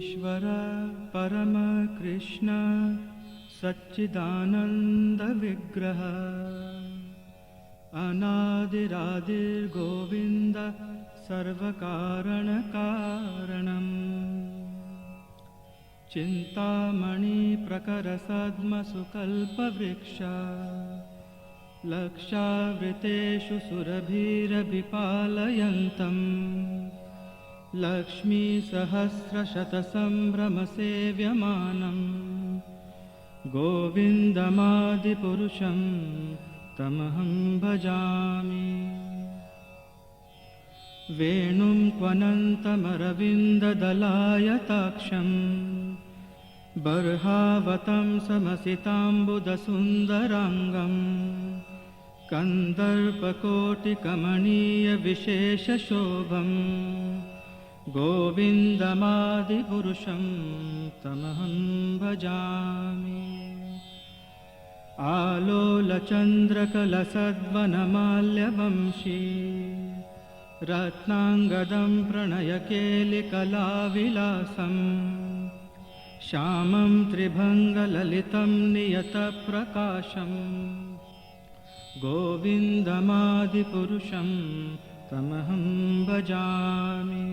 ईश्वर परम कृष्ण सच्चिदानंद विग्रह अनादिरादिर्गोविंद सर्वकारण कारणम् चिंतामणि प्रकर सद्म सुकल्पवृक्ष लक्षावृतेषु सुरभिरभिपालयन्तम् लक्ष्मी सहस्रशतसंभ्रमसेव्यमानम् गोविन्दमादिपुरुषं तमहं भजामि। वेणुं त्वनन्तमरविन्ददलायताक्षं बर्हावतं समसिताम्बुदसुन्दराङ्गम् कन्दर्पकोटिकमनीयविशेषशोभम् गोविन्दमादिपुरुषं तमहं भजामि। आलोलचन्द्रकलसद्वनमाल्यवंशी रत्नाङ्गदं प्रणयकेलिकलाविलासम् श्यामं त्रिभङ्गललितं नियतप्रकाशम् गोविन्दमादिपुरुषं तमहं भजामि।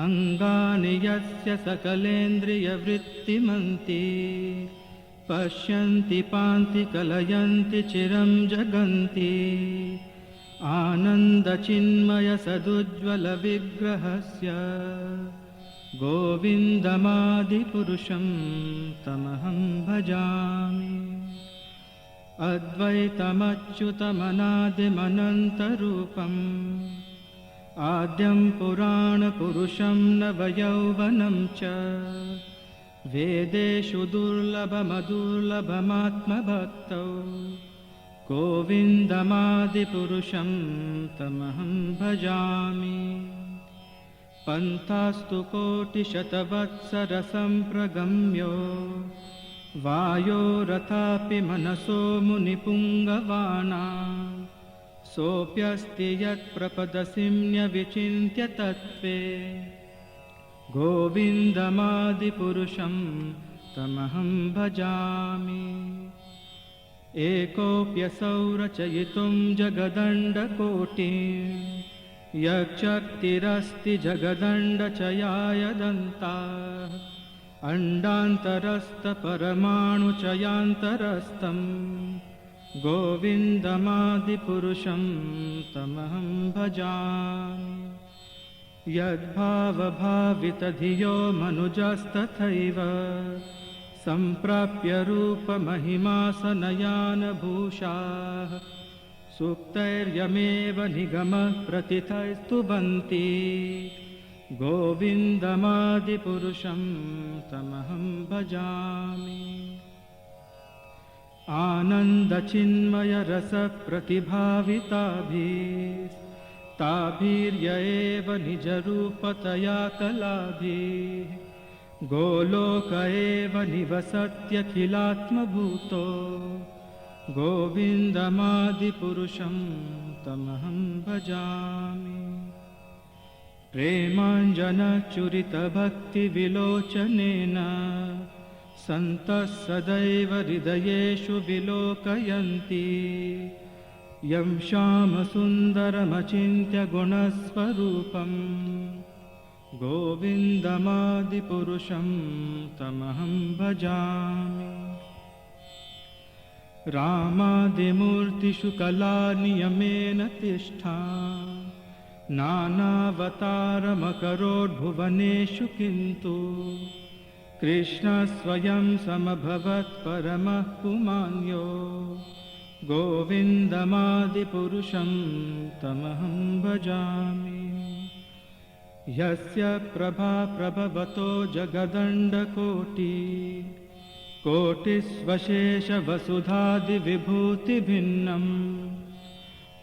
अङ्गानि यस्य सकलेन्द्रियवृत्तिमन्ति पश्यन्ति पान्ति कलयन्ति चिरं जगन्ति आनन्दचिन्मयसदुज्ज्वलविग्रहस्य गोविन्दमादिपुरुषं तमहं भजामि। अद्वैतमच्युतमनादिमनन्तरूपम् आद्यं पुराणपुरुषं नवयौवनं च वेदेषु दुर्लभमदुर्लभमात्मभक्तौ गोविन्दमादिपुरुषं तमहं भजामि। पन्थास्तु कोटिशतवत्सरसम्प्रगम्यो वायोरथापि मनसो मुनिपुङ्गवाना सोऽप्यस्ति यत्प्रपदसिम्न्यविचिन्त्य तत्त्वे गोविन्दमादिपुरुषं तमहं भजामि। एकोऽप्यसौ रचयितुं जगदण्डकोटिं यच्चक्तिरस्ति जगदण्डचयाय दन्ताः अण्डान्तरस्थपरमाणुचयान्तरस्थं गोविन्दमादिपुरुषं तमहं भजामि। यद्भावभावितधियो मनुजस्तथैव सम्प्राप्य रूपमहिमासनयानभूषाः सुप्तैर्यमेव निगमः प्रतिथैस्तुवन्ति गोविन्दमादिपुरुषं तमहं भजामि। आनन्दचिन्मयरसप्रतिभाविताभिस्ताभिर्य एव निजरूपतया कलाभिः गोलोक एव निवसत्यखिलात्मभूतो गोविन्दमादिपुरुषं तमहं भजामि। प्रेमाञ्जनचुरितभक्तिविलोचनेन सन्तः सदैव हृदयेषु विलोकयन्ति यं श्यामसुन्दरमचिन्त्य गुणस्वरूपं गोविन्दमादिपुरुषं तमहं भजामि। रामादिमूर्तिषु कलानियमेन तिष्ठा नानावतारमकरोद्भुवनेषु किन्तु कृष्णस्वयं समभवत् परमः पुमान्यो गोविन्दमादिपुरुषं तमहं भजामि। यस्य प्रभा प्रभवतो जगदण्डकोटि कोटिस्वशेषवसुधादिविभूतिभिन्नम्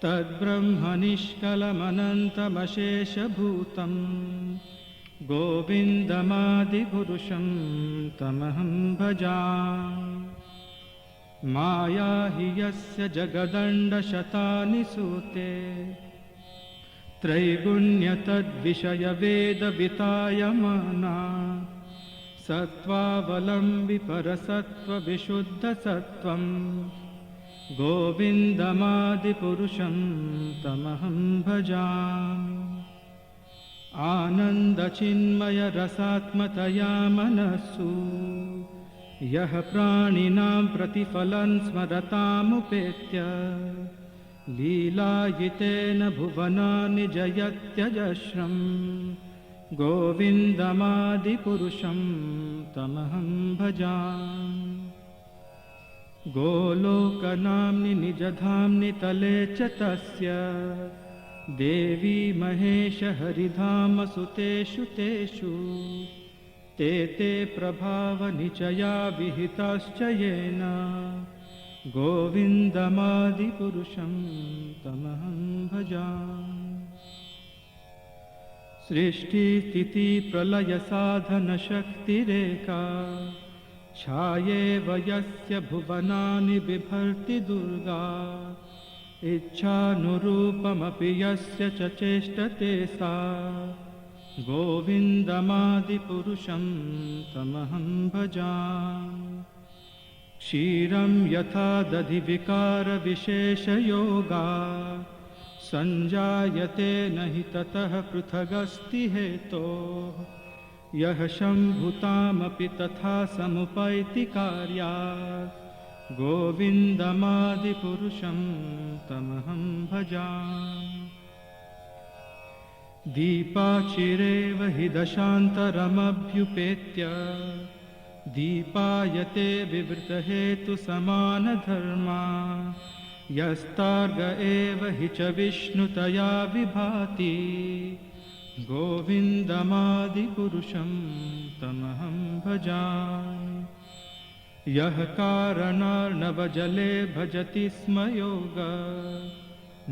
तद्ब्रह्मनिष्कलमनन्तमशेषभूतं गोविन्दमादिपुरुषं तमहं भजामि। माया हि यस्य जगदण्डशतानि सूते त्रैगुण्यतद्विषयवेदवितायमाना सत्त्वावलम्बि परसत्त्वविशुद्धसत्त्वं गोविन्दमादिपुरुषं तमहं भजामि। आनन्दचिन्मयरसात्मतया मनस्सु यः प्राणिनां प्रतिफलं स्मरतामुपेत्य लीलायितेन भुवनानि जयत्यजस्रं गोविन्दमादिपुरुषं तमहं भजामि। गोलोकनाम्नि निजधाम्नि तले च तस्य देवी महेशहरिधामसुतेषु तेषु ते ते प्रभावनिचया विहिताश्च येन गोविन्दमादिपुरुषं तमहं भजामि। सृष्टिस्थितिप्रलयसाधनशक्तिरेका छायेव यस्य भुवनानि बिभर्ति दुर्गा इच्छानुरूपमपि यस्य च चेष्टते सा गोविन्दमादिपुरुषं तमहं भजामि। क्षीरं यथा दधिविकारविशेषयोगा सञ्जायते न हि ततः पृथगस्ति हेतोः यः शम्भुतामपि तथा समुपैति कार्यात् गोविन्दमादिपुरुषं तमहं भजामि। दीपाचिरेव हि दशान्तरमभ्युपेत्य दीपायते विवृतहेतुसमानधर्मा यस्तार्ग एव हि च विष्णुतया विभाति गोविन्दमादिपुरुषं तमहं भजामि। यः कारणार्णवजले भजति स्म योग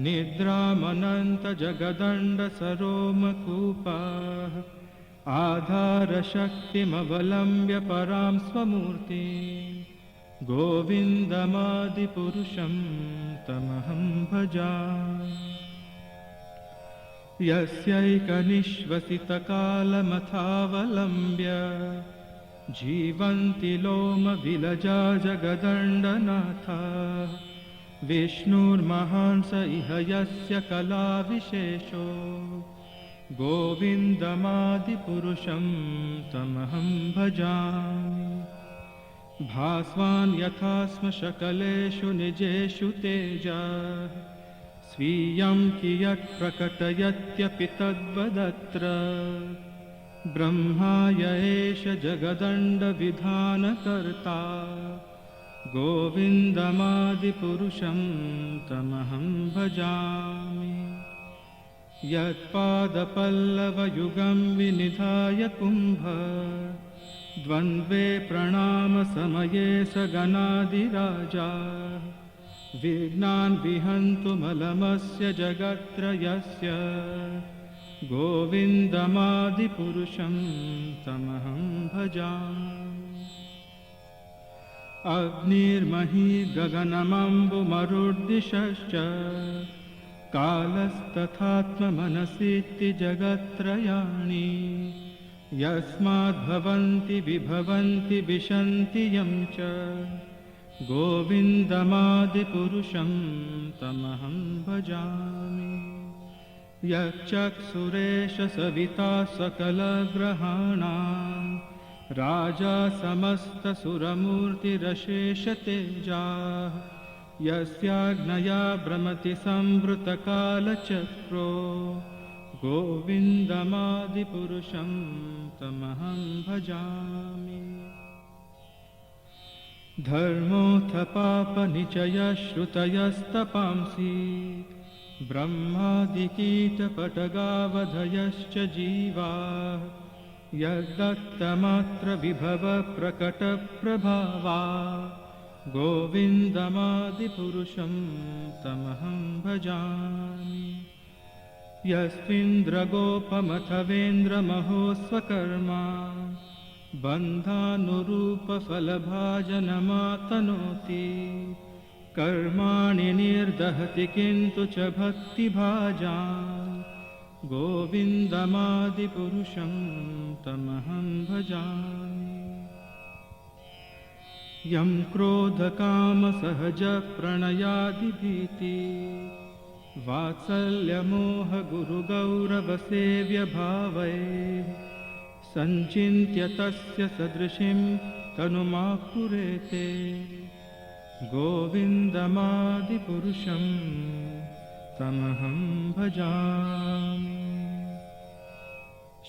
निद्रामनन्तजगदण्डसरोमकूपः आधारशक्तिमवलम्ब्य परां स्वमूर्तिं गोविन्दमादिपुरुषं तमहं भजामि। यस्यैकनिश्वसितकालमथावलम्ब्य जीवन्ति लोमविलजा जगदण्डनाथा विष्णुर्महान् स इह यस्य कलाविशेषो गोविन्दमादिपुरुषं तमहं भजामि। भास्वान् यथा स्म शकलेषु निजेषु तेजः स्वीयं कियत् प्रकटयत्यपि तद्वदत्र ब्रह्माय एष जगदण्डविधानकर्ता गोविन्दमादिपुरुषं तमहं भजामि। यत्पादपल्लवयुगं विनिधाय कुम्भ द्वन्द्वे प्रणामसमये स गणादिराजा विघ्नान् विहन्तुमलमस्य जगत्त्रयस्य गोविन्दमादिपुरुषं तमहं भजामि। अग्निर्मही गगनमम्बुमरुद्दिशश्च कालस्तथात्ममनसीति जगत्त्रयाणि यस्माद्भवन्ति विभवन्ति विशन्ति यं च गोविन्दमादिपुरुषं तमहं भजामि। यच्चक्षुरेश सविता सकलग्रहाणां राजा समस्तसुरमूर्तिरशेषतेजाः यस्याज्ञया भ्रमति संवृतकालचक्रो गोविन्दमादिपुरुषं तमहं भजामि। धर्मोऽथ पापनिचयश्रुतयस्तपांसि ब्रह्मादिकीटपटगावधयश्च जीवाः यद्दत्तमात्रविभवप्रकटप्रभावा गोविन्दमादिपुरुषं तमहं भजामि। यस्मिन्द्रगोपमथवेन्द्रमहोस्वकर्मा बन्धानुरूपफलभाजनमातनोति कर्माणि निर्दहति किन्तु च भक्तिभाजान् गोविन्दमादिपुरुषं तमहं भजामि। यं क्रोधकामसहजप्रणयादिभीति वात्सल्यमोहगुरुगौरवसेव्यभावैः सञ्चिन्त्य तस्य सदृशीं तनुमाकुरेते। गोविन्दमादिपुरुषं तमहं भजामि।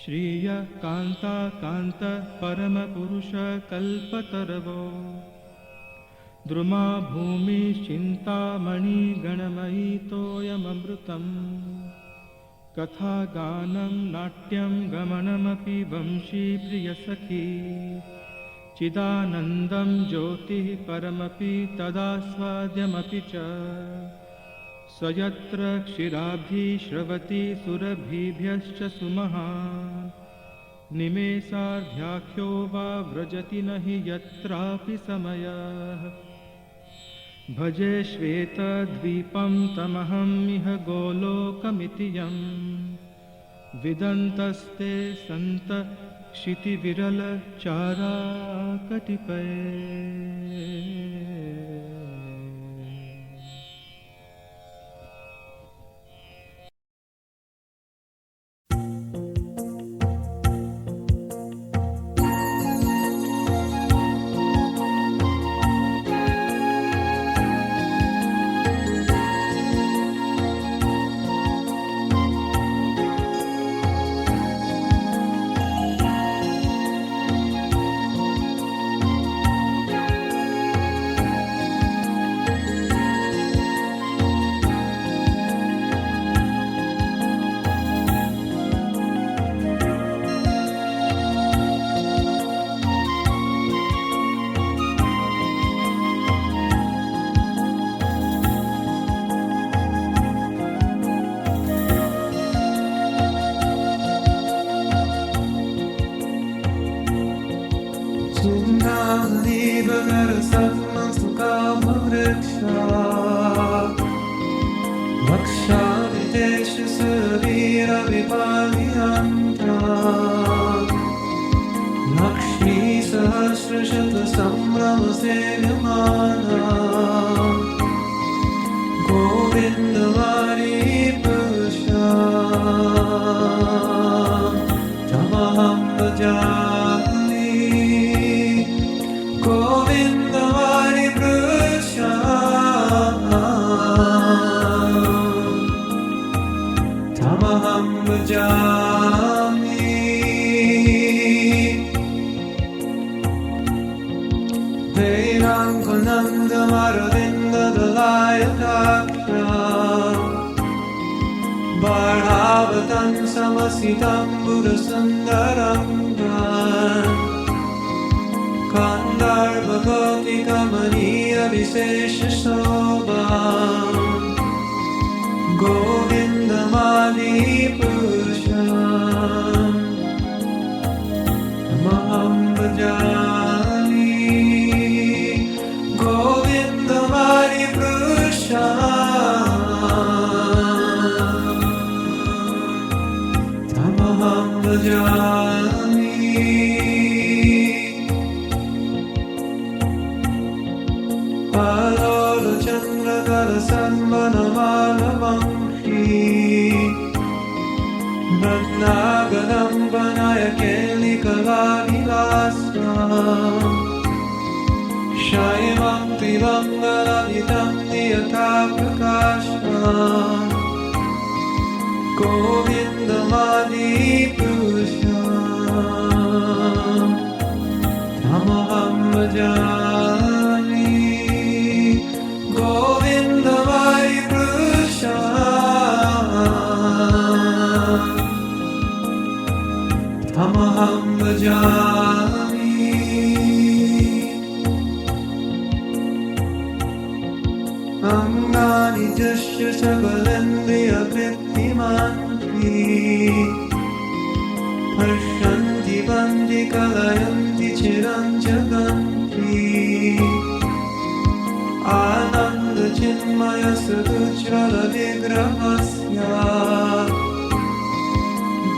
श्रियः कान्ताकान्तः परमपुरुषकल्पतरवो द्रुमा भूमिश्चिन्तामणिगणमयी तोयममृतम्। कथागानं नाट्यं गमनमपि वंशी प्रियसखी चिदानन्दं ज्योतिः परमपि तदास्वाद्यमपि च। स यत्र क्षीराब्धि श्रवति सुरभिभ्यश्च सुमहान् निमेषार्ध्याख्यो वा व्रजति न हि यत्रापि समयः। भजे श्वेतद्वीपं तमहं इह गोलोकमिति यं विदन्तस्ते सन्त क्षितिविरलचाराकटिपये।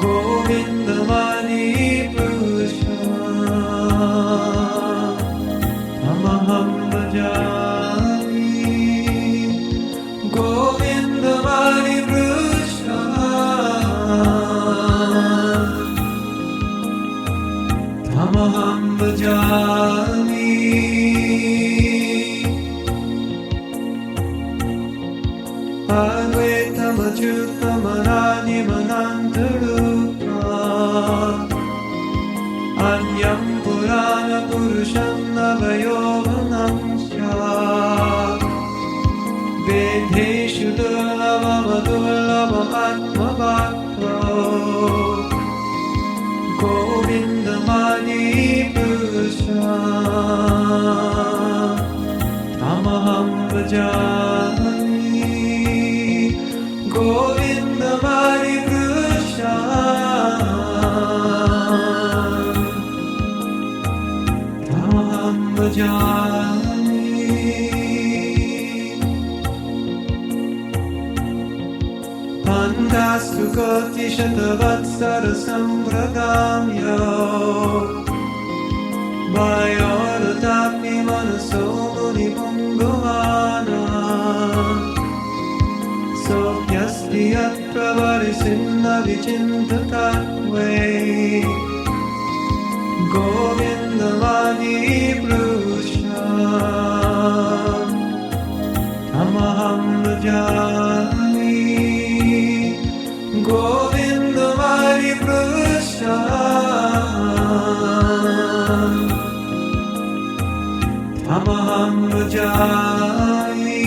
Govindamani Purusha Tamaham bhajami Govindamani Purusha Tamaham bhajami Advaitam achyutam ananyam anantarupa Anyam purana purusham navayovanam sya Vedeshu durlabam adurlabam atma-bhakto Govindamani Purusha Tamaham bhajami Govindamani Purusha Tamaham bhajami Pandastu koti shatavatsara sambradamya Vayoratapi manaso muni pungavana Sopyasti atra varisinna vichintatatve Govindamani Purusha Tamaham bhajami Govindamani Purusha Tamaham bhajami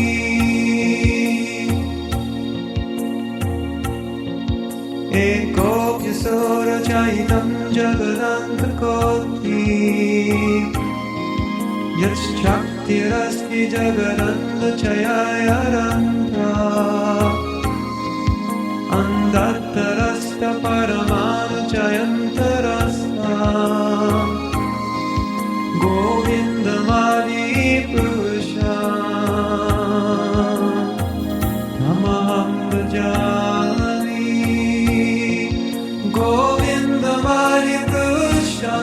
Ekopyasora chaitam jagadantha-koti Yat-shaktirasti jagadantha-chayayarantha Andattarasta paramanu-chayantarasta Govindamani Purusha Tamaham bhajami Govindamani Purusha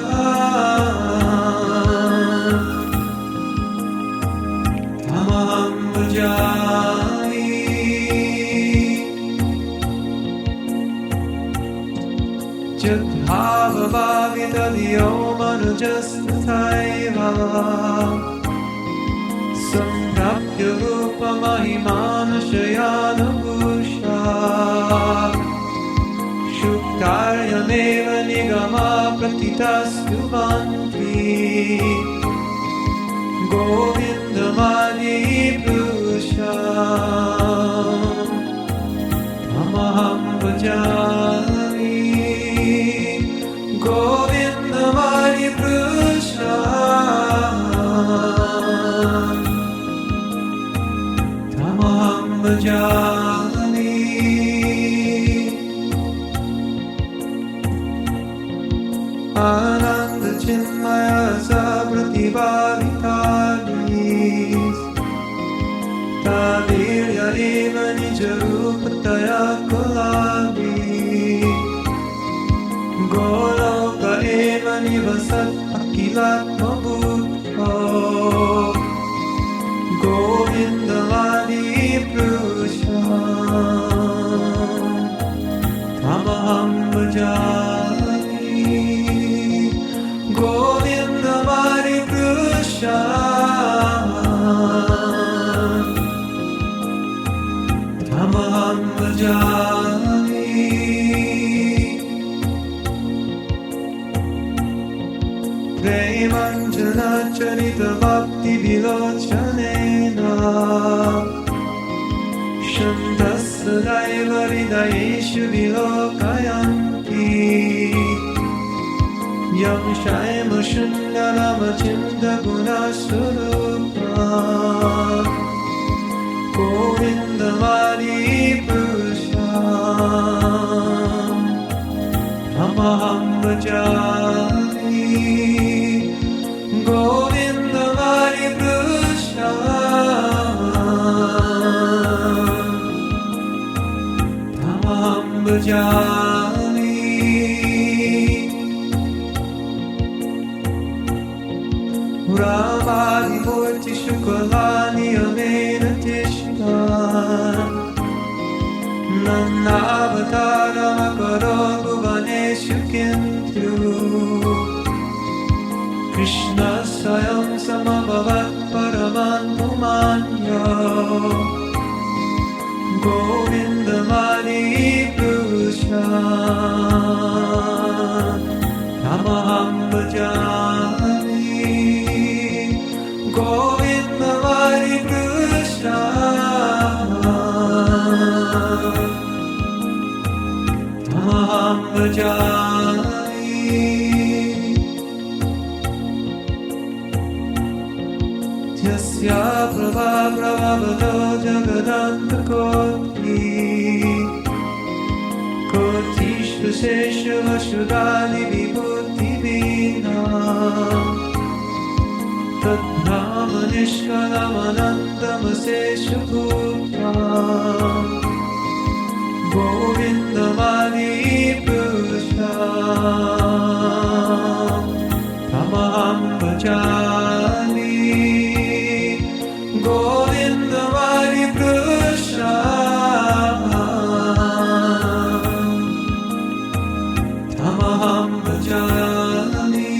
Tamaham bhajami Jat-bhava bhavitadiyo manujasthathaiva Samprapya rupa mahimana-shayana-bhusha Shuktaryameva nigama pratitastu vanti Govindamani Purusha Tamaham bhajami Govindamani Purusha Tamaham bhajami Ananda Chinmaya Sapratibavitabis Tavirya eva nijarupataya kulavi Goloka eva nivasat akilatma buddha Govindamani Purusha Tamaham bhajami Govindamani Purusha Tamaham bhajami Premanjana charita bhakti vilochanena Shantassadaiva hridayeshu vilokayanti Yam shaima shundarama chinda gunaswarupa Govindamani Purusha Tamaham bhajami Govindamani Purusha Tamaham bhajami Puravadimurti Shukalani Amena Tishna Nanavatarama Karobhuvaneshu Kintu Krishna Sayam Samabhavat Paramanumanya Govindamani Purusha Tamaham Bhajami Govindamani Purusha Tamaham Bhajami Yasya Prabha Prabhavado Jagadantakoti Kotishvasesha Vashudali Vibhuti Vina Tadnamanishkalamanandamasesha Bhuta Govindamani Purusha Tamaham Bhajami Govindamani Purusha Tamaham Bhajami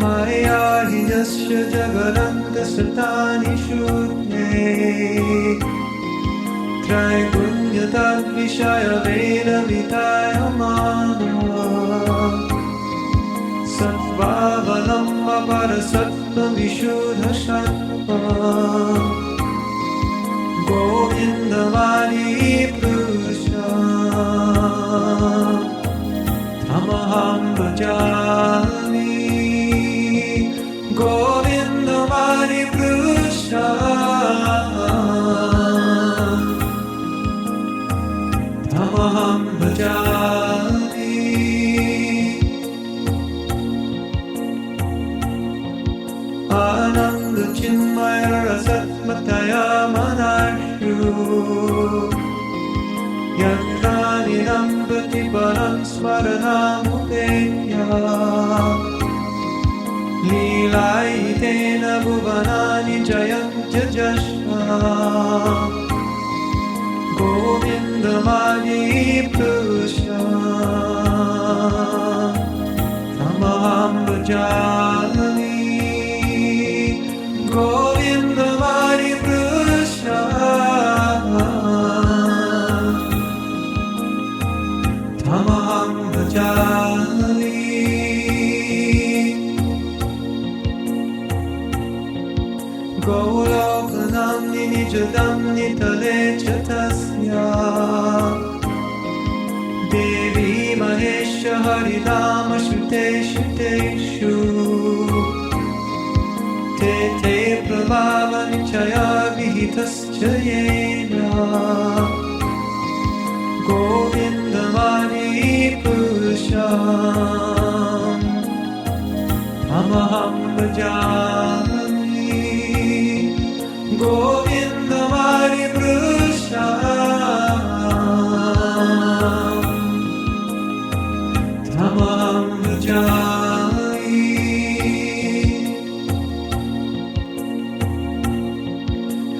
Maya Hiyasya Jagaranta Satani Shudne Traigunya Tadvishaya Veda Vitaya Mana Sattvavanamba Parasattva Vishuddha Sattva Govindamani Purusha Tamaham Bhajami Govindamani Purusha Tamaham Bhajami Ananda Chinmaya Rasatmataya Manashu Yatrani Nambati Param Smaranamupenya Leelaitena Bhuvanani Jayantya Jasha Govindamani Purusha Tamaham Bhajami Govindamani Purusha Tamaham Bhajami Golokanamni Nijadamni Tale Chatasya Devi Mahesha Haridama Shute Shuteshu Te Te Prabhavanchaya Vihitascha Yena Govindamani Purusha Tamaham Bhajami Govindamani Purusha Tamaham Bhajami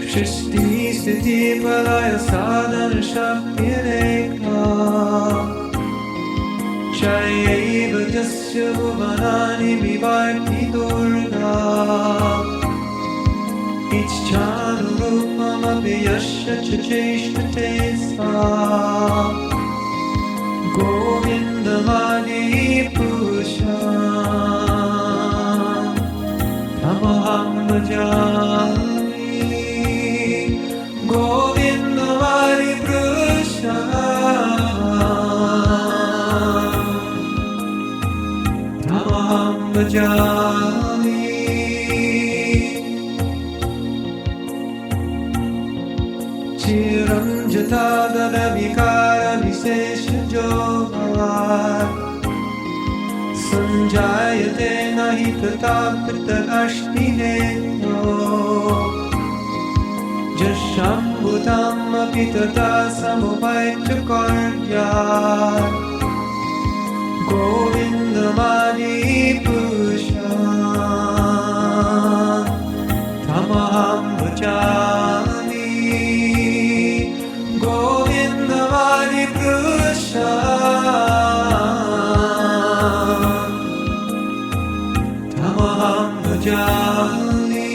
Shristi Sthiti Palaya Sadhana Shakti Rekha Shayaiva Jasya Bhuvanani Vivarti Durga Ichchanurupamapi Yasya Chacheshtate Sa Govindamani Purusha Tamaham Bhajami Govindamani Purusha Tamaham Bhajami Chiram Jatadana Vikara Visesha Jogar Sanjayate Nahi Pratapita Ashtinetno Jashambhutam Apitata Samupaitya Karya Govindamadi-purusha tamaham bhajami. Govindamadi-purusha tamaham bhajami.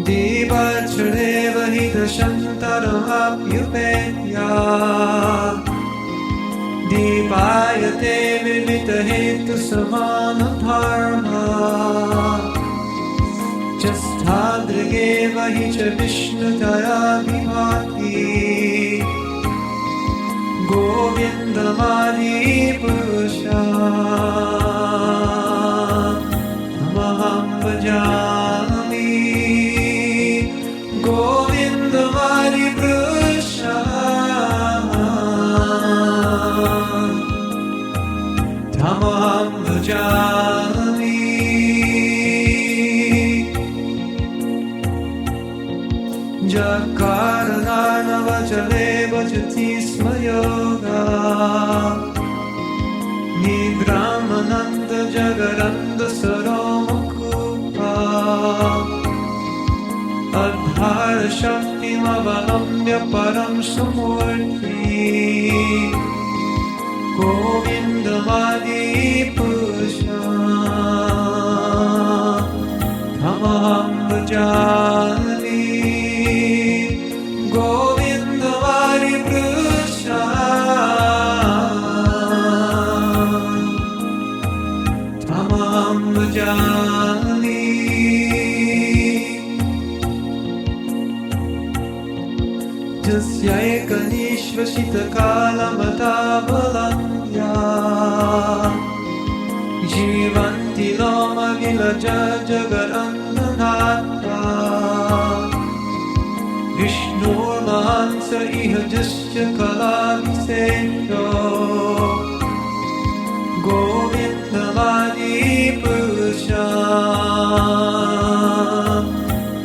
Devachareva hitashantaramapyupenya Devayate vivitahetu samanadharma Jasthadrageva hi cha vishnutaya vibhati Govindamadi-purusha tamaham bhajami. Govindamadi-purusha tamaham bhajami. Jakaranarnavachale vachati sma yoga Nidramananda jagaranda saromakupa Adhara shaktim avalamya param samurti Govindamadi-purusha tamaham bhajami. Govindamadi-purusha tamaham bhajami. Jasya ekanishvashitakalamatabalandya Jivanti loma vilaja jagarandhanata Vishnur mahansa iha jasya kalavisesho Govindamadi-purusha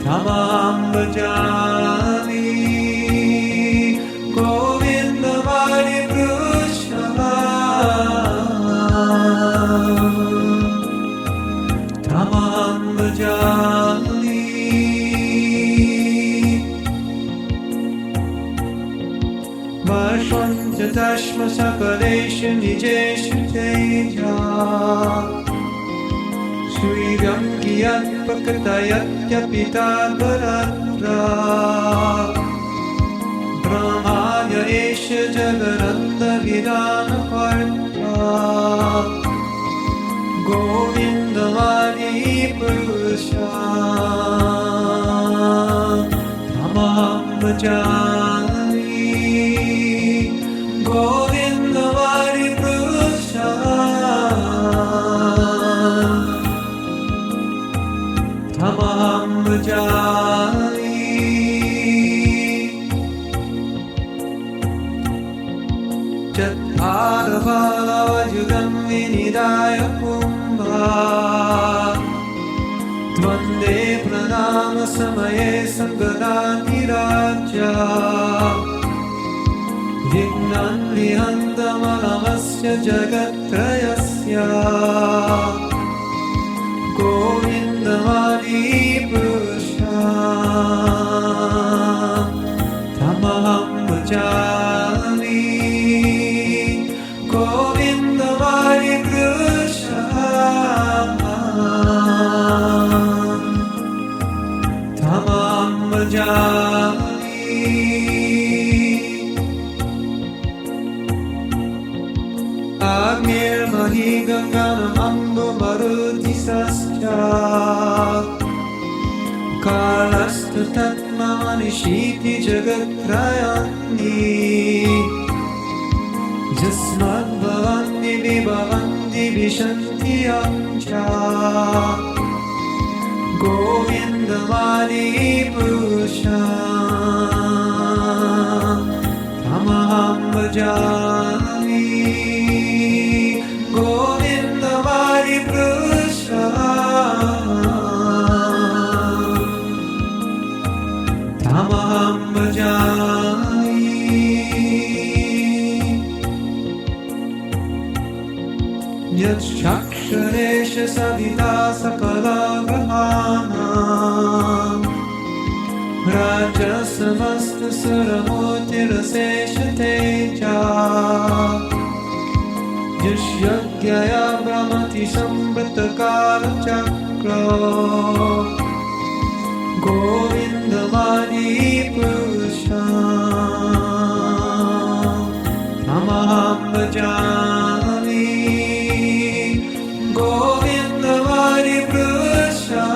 tamaham bhajami. Govindamadi-purusha tamaham bhajami. Varshvanta tashma sakaleshu nijeshu teja Srivyam kiyat pakatayatya paratra Brahmaya esha jagaranda vidana partha Govindamadi-purusha tamaham bhajami. Govindamadi-purusha tamaham bhajami. Chattara-bhala-vajugam vinidaya kumbha Tvande pranama-samaye sangadati-raja Vignan vihantam-alamasya jagat-trayasya Govindamadi-purusha tamaham bhajami. Govindamadi-purusha tamaham bhajami. Agnir-mahi ganganam ambu maruti-sascha Kalastu tatma-manishiti jagat-trayani Jasmad-bhavanti vibhavanti vishanti-yamcha Govindamadi-purusha tamaham bhajami. Govindamadi-purusha tamaham bhajami. samasta suramotiraseshateja Yashyagya brahmati sambritakala chakra Govindamadi purusha Namaham bhajami Govindamadi purusha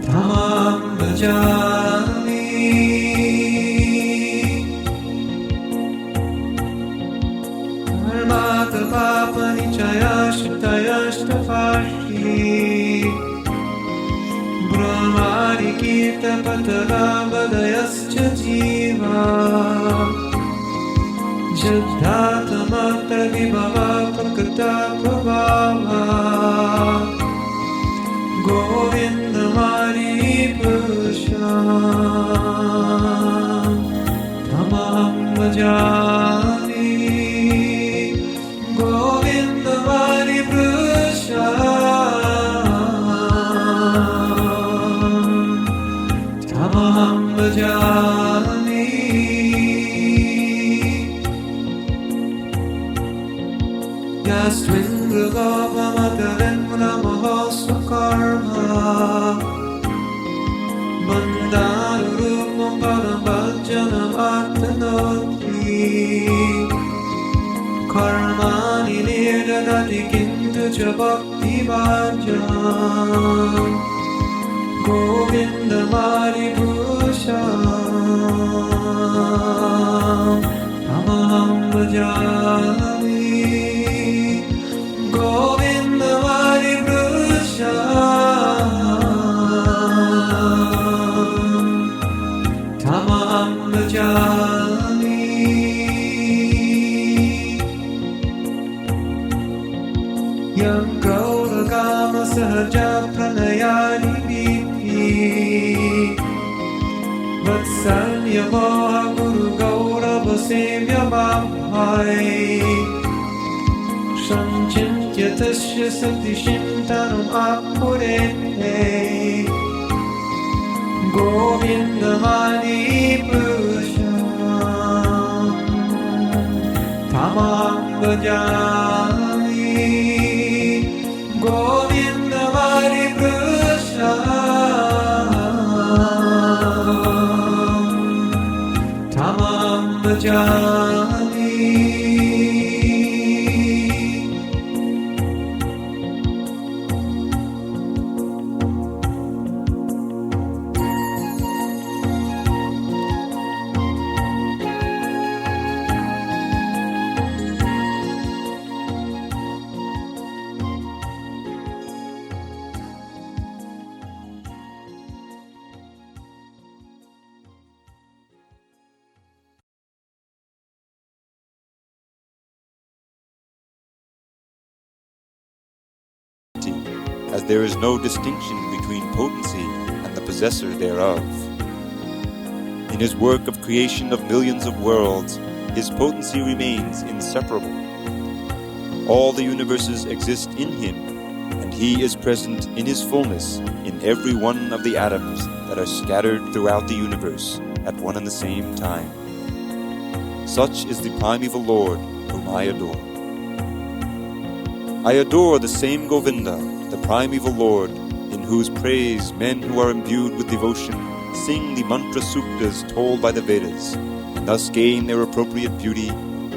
Namaham bhajami Karmata papani chayashtayashtapashi Brahmari kirta patalabadayascha jiva Jadhata matra vibhava prakata prabhava Govindamari purusha Tamaham bhajami Govindamari purusha Tamaham bhajami Yasvindra gopamatarenmra mahasvakarma Bandharurupam paramvajjanam artanoti Karmani nirdadati kintu cha bhakti bhajam Govindamari purusha Tamaham bhajami Govindamari purusha Tamaham bhajami Yam gaura kama sahaja pranayani viti Vatsanya moha guru gaurava sevya bhavai Sanchintya tasya sati shintanam apurete Govindamani purusha Tamaham bhajami Govindamari purusha Tamaham bhajami as there is no distinction between potency and the possessor thereof. In his work of creation of millions of worlds, his potency remains inseparable. All the universes exist in him, and he is present in his fullness in every one of the atoms that are scattered throughout the universe at one and the same time. Such is the primeval Lord whom I adore. I adore the same Govinda, the primeval Lord, in whose praise men who are imbued with devotion sing the mantra suktas told by the Vedas, and thus gain their appropriate beauty,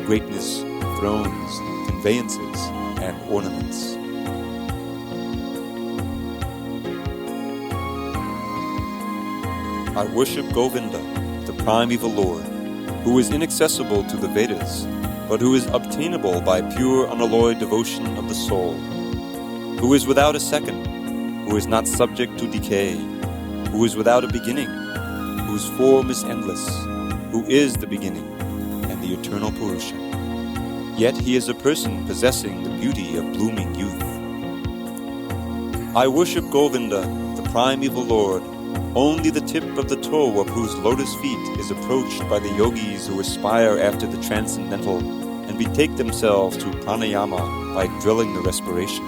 greatness, thrones, conveyances, and ornaments. I worship Govinda, the primeval Lord, who is inaccessible to the Vedas, but who is obtainable by pure unalloyed devotion of the soul, who is without a second, who is not subject to decay, who is without a beginning, whose form is endless, who is the beginning and the eternal Purusha. Yet he is a person possessing the beauty of blooming youth. I worship Govinda, the primeval Lord, only the tip of the toe of whose lotus feet is approached by the yogis who aspire after the transcendental and betake themselves to pranayama by drilling the respiration,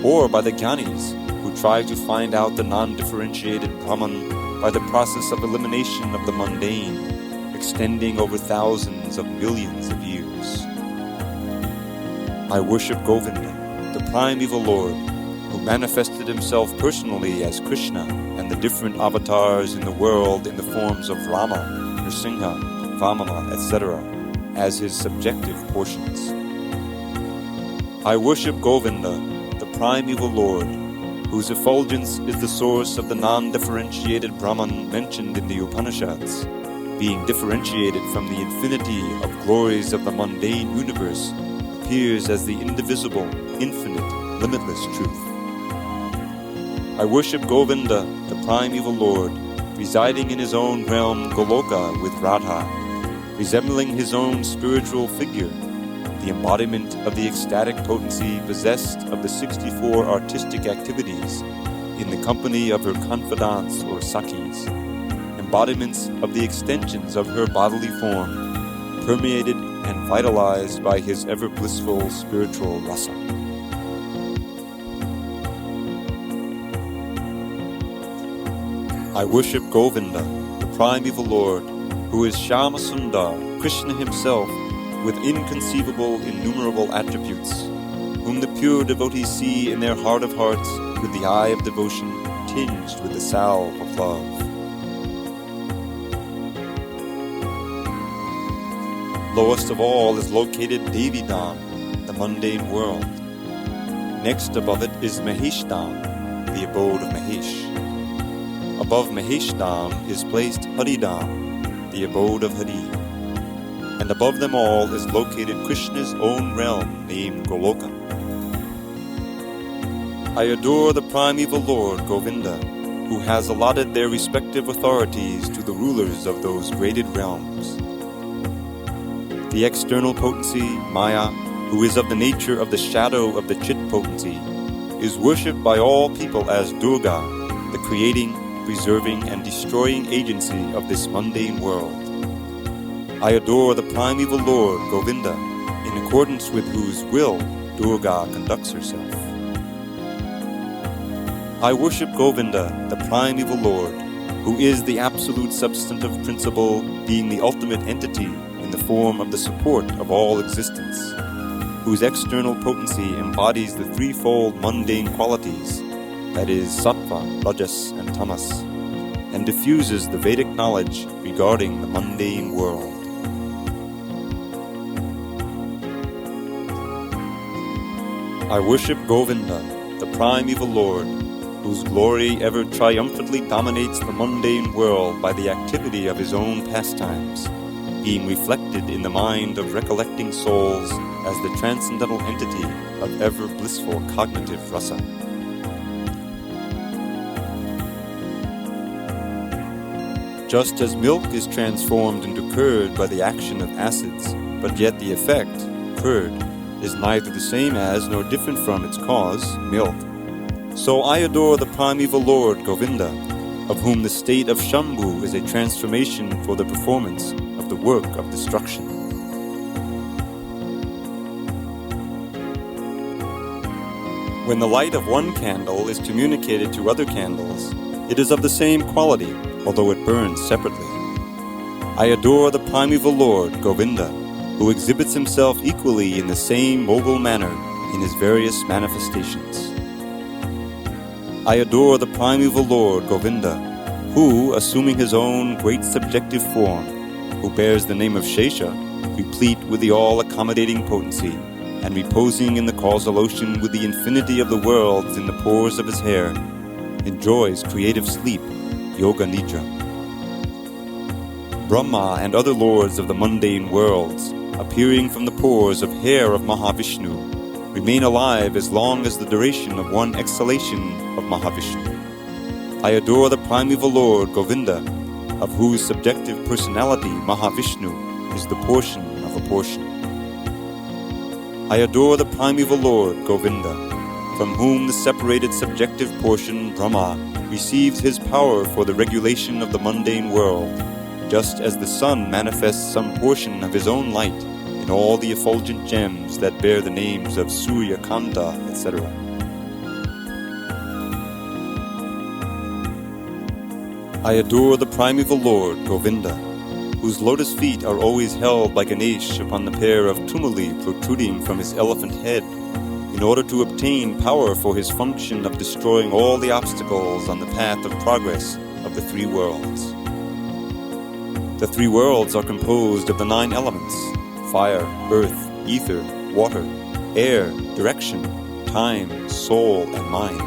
or by the jnanis who who try to find out the non-differentiated Brahman by the process of elimination of the mundane, extending over thousands of millions of years. I worship Govinda, the primeval Lord, who manifested himself personally as Krishna and the different avatars in the world in the forms of Rama, Nrsimha, Vamana, etc., as his subjective portions. I worship Govinda, the primeval Lord, whose effulgence is the source of the non-differentiated Brahman mentioned in the Upanishads, being differentiated from the infinity of glories of the mundane universe, appears as the indivisible, infinite, limitless truth. I worship Govinda, the primeval Lord, residing in his own realm Goloka with Radha, resembling his own spiritual figure, the embodiment of the ecstatic potency possessed of the 64 artistic activities in the company of her confidants or sakhis, embodiments of the extensions of her bodily form, permeated and vitalized by his ever-blissful spiritual rasa. I worship Govinda, the primeval Lord, who is Shyama Sundar, Krishna himself, with inconceivable, innumerable attributes, whom the pure devotees see in their heart of hearts with the eye of devotion tinged with the salve of love. Lowest of all is located Devidam, the mundane world. Next above it is Maheshdam, the abode of Mahesh. Above Maheshdam is placed Haridam, the abode of Hari. And above them all is located Krishna's own realm named Goloka. I adore the primeval Lord Govinda, who has allotted their respective authorities to the rulers of those graded realms. The external potency, Maya, who is of the nature of the shadow of the Chit potency, is worshipped by all people as Durga, the creating, preserving, and destroying agency of this mundane world. I adore the primeval Lord Govinda, in accordance with whose will Durga conducts herself. I worship Govinda, the primeval Lord, who is the absolute substantive principle, being the ultimate entity in the form of the support of all existence, whose external potency embodies the threefold mundane qualities, that is, sattva, rajas, and tamas, and diffuses the Vedic knowledge regarding the mundane world. I worship Govinda, the primeval Lord, whose glory ever triumphantly dominates the mundane world by the activity of his own pastimes, being reflected in the mind of recollecting souls as the transcendental entity of ever-blissful cognitive rasa. Just as milk is transformed into curd by the action of acids, but yet the effect, curd, is neither the same as nor different from its cause, milk, so I adore the primeval Lord Govinda, of whom the state of Shambhu is a transformation for the performance of the work of destruction. When the light of one candle is communicated to other candles, it is of the same quality, although it burns separately. I adore the primeval Lord Govinda, who exhibits himself equally in the same mobile manner in his various manifestations. I adore the primeval Lord Govinda, who, assuming his own great subjective form, who bears the name of Shesha, replete with the all-accommodating potency, and reposing in the causal ocean with the infinity of the worlds in the pores of his hair, enjoys creative sleep, Yoga Nidra. Brahma and other lords of the mundane worlds, appearing from the pores of hair of Mahavishnu, remain alive as long as the duration of one exhalation of Mahavishnu. I adore the primeval Lord Govinda, of whose subjective personality Mahavishnu is the portion of a portion. I adore the primeval Lord Govinda, from whom the separated subjective portion Brahma receives his power for the regulation of the mundane world, just as the sun manifests some portion of his own light in all the effulgent gems that bear the names of Surya Kanda, etc. I adore the primeval Lord, Govinda, whose lotus feet are always held by Ganesh upon the pair of tumuli protruding from his elephant head, in order to obtain power for his function of destroying all the obstacles on the path of progress of the three worlds. The three worlds are composed of the 9 elements: fire, earth, ether, water, air, direction, time, soul, and mind.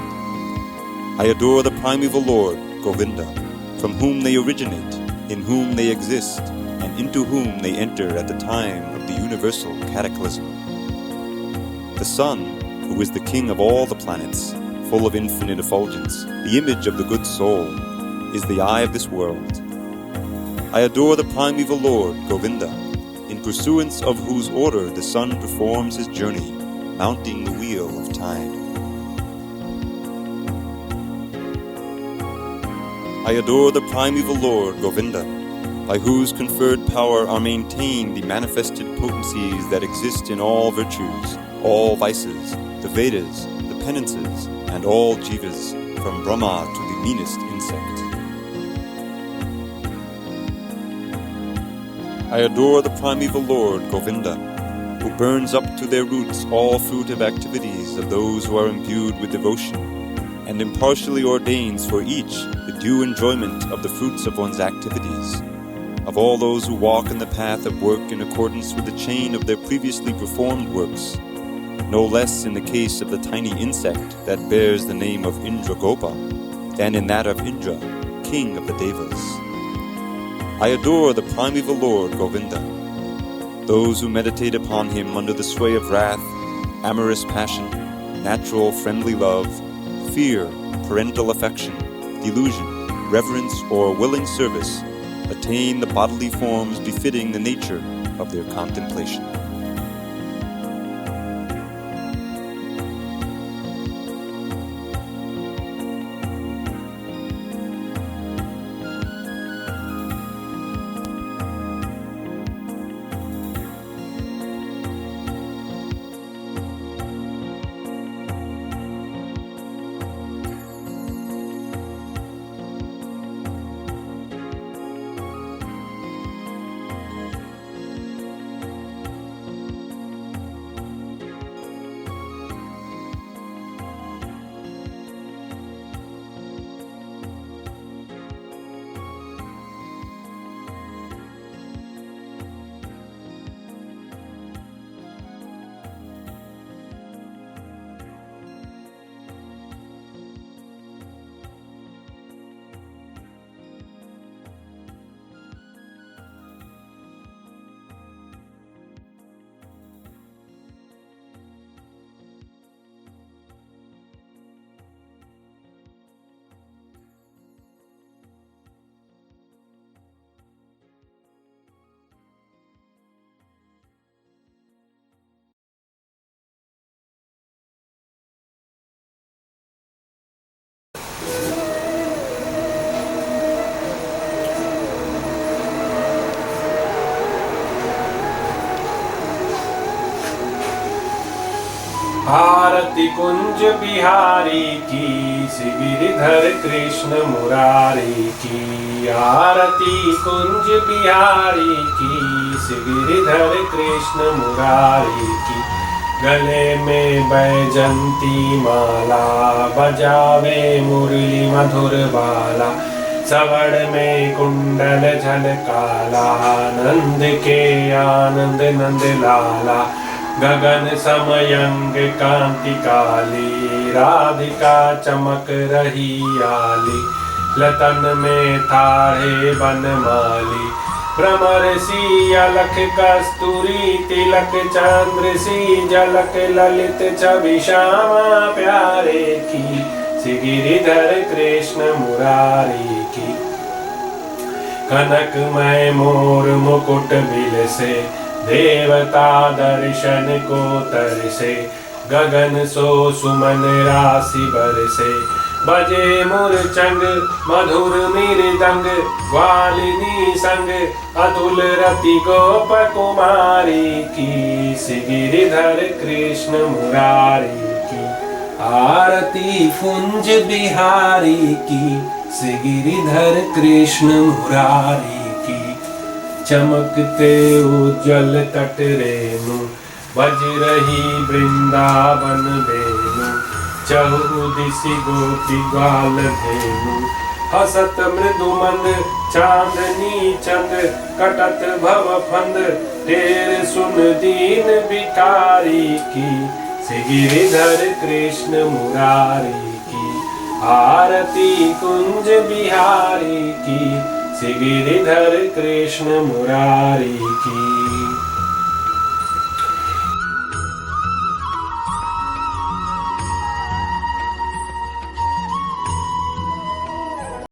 I adore the primeval Lord, Govinda, from whom they originate, in whom they exist, and into whom they enter at the time of the universal cataclysm. The sun, who is the king of all the planets, full of infinite effulgence, the image of the good soul, is the eye of this world. I adore the primeval Lord, Govinda, in pursuance of whose order the sun performs his journey, mounting the wheel of time. I adore the primeval Lord, Govinda, by whose conferred power are maintained the manifested potencies that exist in all virtues, all vices, the Vedas, the penances, and all jivas, from Brahma to the meanest insect. I adore the primeval Lord, Govinda, who burns up to their roots all fruitive activities of those who are imbued with devotion, and impartially ordains for each the due enjoyment of the fruits of one's activities, of all those who walk in the path of work in accordance with the chain of their previously performed works, no less in the case of the tiny insect that bears the name of Indragopa than in that of Indra, king of the Devas. I adore the primeval Lord, Govinda, those who meditate upon him under the sway of wrath, amorous passion, natural friendly love, fear, parental affection, delusion, reverence, or willing service, attain the bodily forms befitting the nature of their contemplation. आरती कुंज बिहारी की, श्री गिरिधर कृष्ण मुरारी की। आरती कुंज बिहारी की, श्री गिरिधर कृष्ण मुरारी की। गले में बैजंती माला, बजावे मुरली मधुर बाला। सवड़ में कुंडल झलकाला, नंद के आनंद नंद लाला। गगन समयंग कांति काली, राधिका चमक रही आली। लतन में थाड़े बनमाली, भ्रमर सी अलख कस्तूरी। तिलक चंद्र सी झलक ललित छवि श्यामा प्यारे की। श्री गिरिधर कृष्ण मुरारी की। कनकमय मोर मुकुट बिलसे, देवता दर्शन को तरसे। गगन सो सुमन राशि बरसे, बजे मुरचंग मधुर मृदंग। ग्वालिनी संग अतुल रति गोप कुमारी की। श्री गिरिधर कृष्ण मुरारी की। आरती कुंज बिहारी की, श्री गिरिधर कृष्ण मुरारी की। चमकते उज्जवल तट रेणु बज रही वृंदावन वेणु। चहुदिशि गोपी ग्वाल धेनु हसत मृदु मंद चांदनी चंद। कटत भव फंद टेर सुन दीन भिखारी की। श्री गिरिधर कृष्ण मुरारी की आरती कुंज बिहारी की। श्री गिरिधर कृष्ण मुरारी की।